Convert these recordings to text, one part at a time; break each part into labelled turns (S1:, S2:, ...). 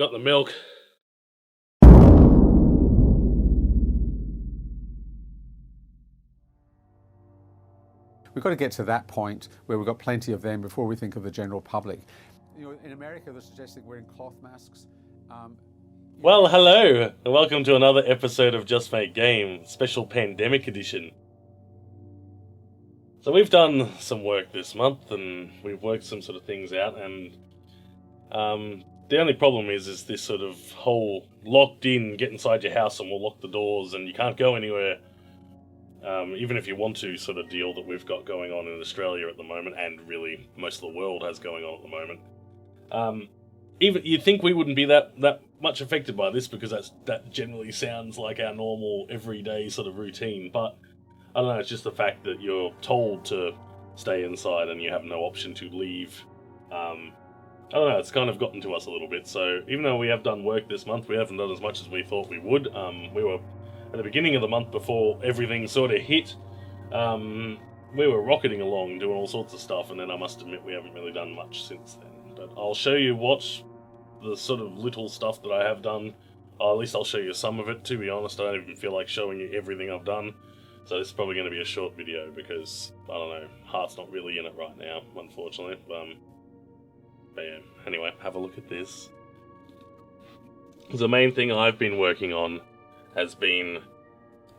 S1: got the milk.
S2: We've got to get to that point where we've got plenty of them before we think of the general public. You know, in America, they're suggesting wearing cloth masks.
S1: Well, hello, and welcome to another episode of Just Make Game, special pandemic edition. So we've done some work this month, and we've worked some sort of things out, and the only problem is this sort of whole locked in, get inside your house and we'll lock the doors and you can't go anywhere, even if you want to, sort of deal that we've got going on in Australia at the moment, and really most of the world has going on at the moment. Even you'd think we wouldn't be that much affected by this, because that generally sounds like our normal everyday sort of routine, but I don't know, it's just the fact that you're told to stay inside and you have no option to leave. I don't know, it's kind of gotten to us a little bit. So even though we have done work this month, we haven't done as much as we thought we would. We were at the beginning of the month, before everything sort of hit, we were rocketing along doing all sorts of stuff, and then I must admit we haven't really done much since then. But I'll show you what the sort of little stuff that I have done. Or at least I'll show you some of it. To be honest, I don't even feel like showing you everything I've done. So this is probably going to be a short video because, I don't know, heart's not really in it right now, unfortunately. But yeah, anyway, have a look at this. The main thing I've been working on has been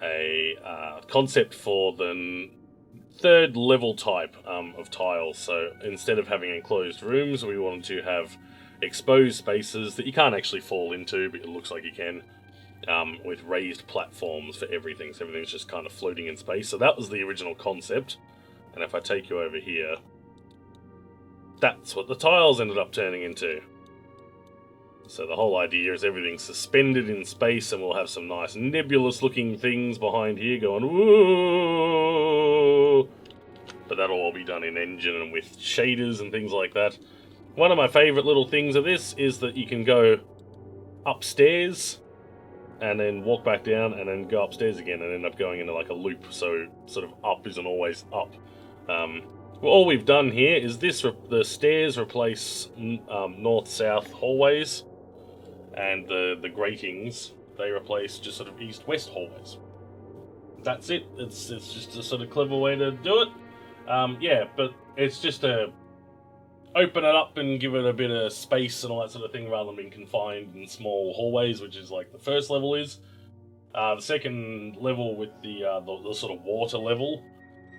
S1: a concept for the third level type of tiles. So instead of having enclosed rooms, we wanted to have exposed spaces that you can't actually fall into, but it looks like you can, with raised platforms for everything. So everything's just kind of floating in space. So that was the original concept. And if I take you over here, that's what the tiles ended up turning into. So the whole idea is everything's suspended in space, and we'll have some nice nebulous looking things behind here going whoa. But that'll all be done in engine and with shaders and things like that. One of my favourite little things of this is that you can go upstairs and then walk back down and then go upstairs again and end up going into like a loop. So sort of up isn't always up. Well, all we've done here is the stairs replace north-south hallways, and the gratings, they replace just sort of east-west hallways. That's it. It's just a sort of clever way to do it. Yeah, but it's just to open it up and give it a bit of space and all that sort of thing, rather than being confined in small hallways, which is like the first level is. The second level with the sort of water level,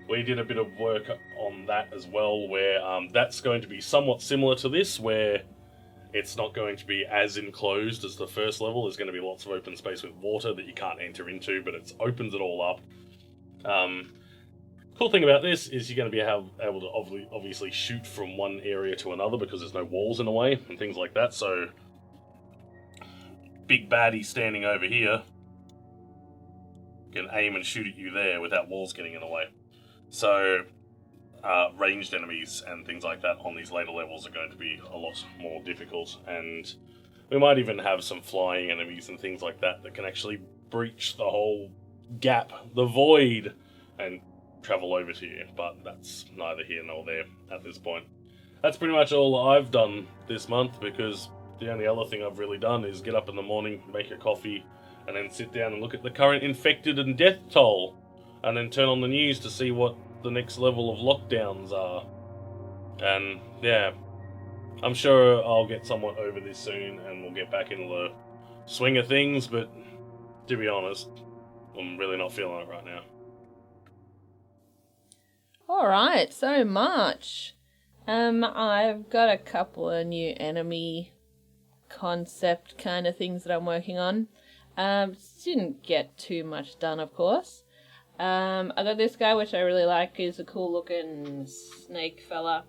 S1: we did a bit of work on that as well, where that's going to be somewhat similar to this, where it's not going to be as enclosed as the first level. There's going to be lots of open space with water that you can't enter into, but it opens it all up. Cool thing about this is you're going to be able to obviously shoot from one area to another, because there's no walls in the way and things like that. So, big baddie standing over here can aim and shoot at you there without walls getting in the way. So, ranged enemies and things like that on these later levels are going to be a lot more difficult, and we might even have some flying enemies and things like that can actually breach the whole gap, the void, and travel over to you, but that's neither here nor there at this point. That's pretty much all I've done this month, because the only other thing I've really done is get up in the morning, make a coffee, and then sit down and look at the current infected and death toll, and then turn on the news to see what the next level of lockdowns are. And yeah, I'm sure I'll get somewhat over this soon and we'll get back into the swing of things, but to be honest, I'm really not feeling it right now.
S3: Alright, so March. I've got a couple of new enemy concept kind of things that I'm working on. Didn't get too much done, of course. I got this guy, which I really like. He's a cool looking snake fella.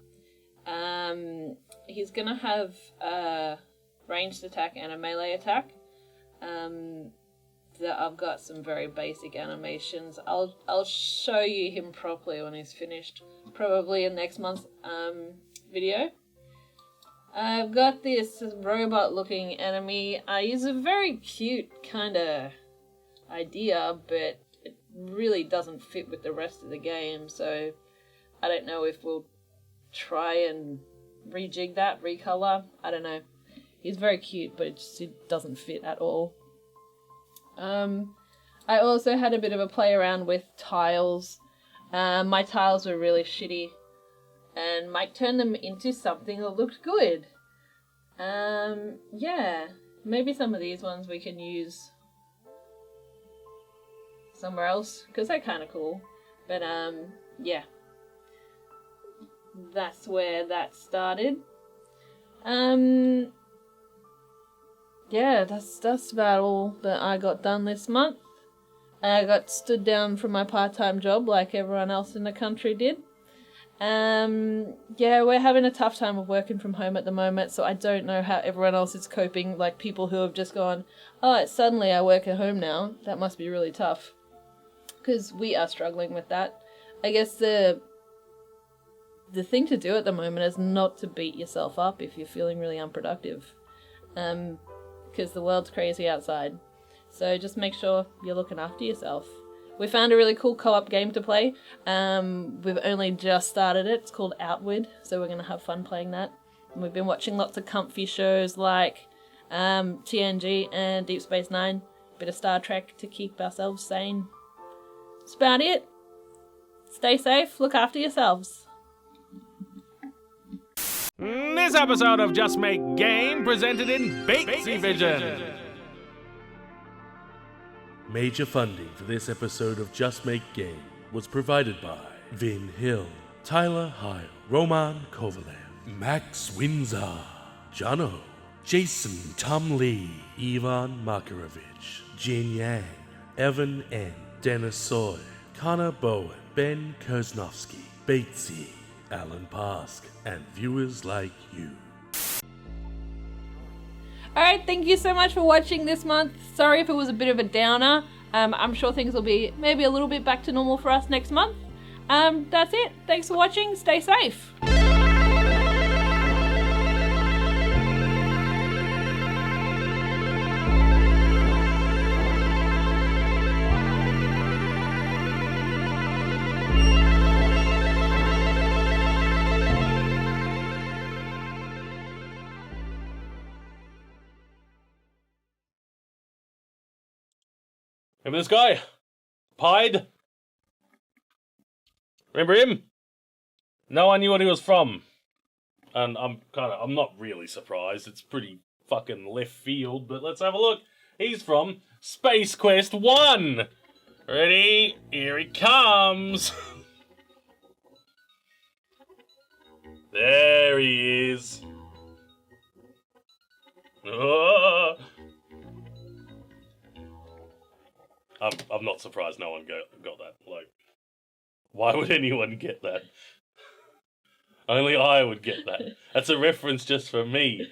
S3: He's gonna have a ranged attack and a melee attack. I've got some very basic animations. I'll show you him properly when he's finished, probably in next month's video. I've got this robot looking enemy. He's a very cute kind of idea, but it really doesn't fit with the rest of the game, so I don't know if we'll try and rejig that, recolor. I don't know. He's very cute, but it doesn't fit at all. I also had a bit of a play around with tiles. My tiles were really shitty, and Mike turned them into something that looked good. Yeah, maybe some of these ones we can use somewhere else, because they're kind of cool. But yeah, that's where that started. Yeah, that's about all that I got done this month. I got stood down from my part-time job like everyone else in the country did. Yeah, we're having a tough time of working from home at the moment, so I don't know how everyone else is coping, like people who have just gone, oh, it's suddenly I work at home now. That must be really tough. Because we are struggling with that. I guess the thing to do at the moment is not to beat yourself up if you're feeling really unproductive. Because the world's crazy outside. So just make sure you're looking after yourself. We found a really cool co-op game to play. We've only just started it. It's called Outward, so we're going to have fun playing that. And we've been watching lots of comfy shows like TNG and Deep Space Nine. A bit of Star Trek to keep ourselves sane. That's about it. Stay safe, look after yourselves.
S4: This episode of Just Make Game presented in Batesy Vision.
S1: Major funding for this episode of Just Make Game was provided by Vin Hill, Tyler Heil, Roman Kovalev, Max Windsor, Jono, Jason Tom Lee, Ivan Makarovich, Jin Yang, Evan N, Dennis Soy, Connor Bowen, Ben Kersnowski, Batesy, Alan Pask, and viewers like you.
S3: Alright, thank you so much for watching this month. Sorry if it was a bit of a downer. I'm sure things will be maybe a little bit back to normal for us next month. That's it. Thanks for watching. Stay safe.
S1: Remember this guy? Pied? Remember him? No one knew what he was from. And I'm not really surprised. It's pretty fucking left field, but let's have a look. He's from Space Quest 1. Ready? Here he comes. There he is. Oh. I'm not surprised no one got that. Like, why would anyone get that? Only I would get that. That's a reference just for me.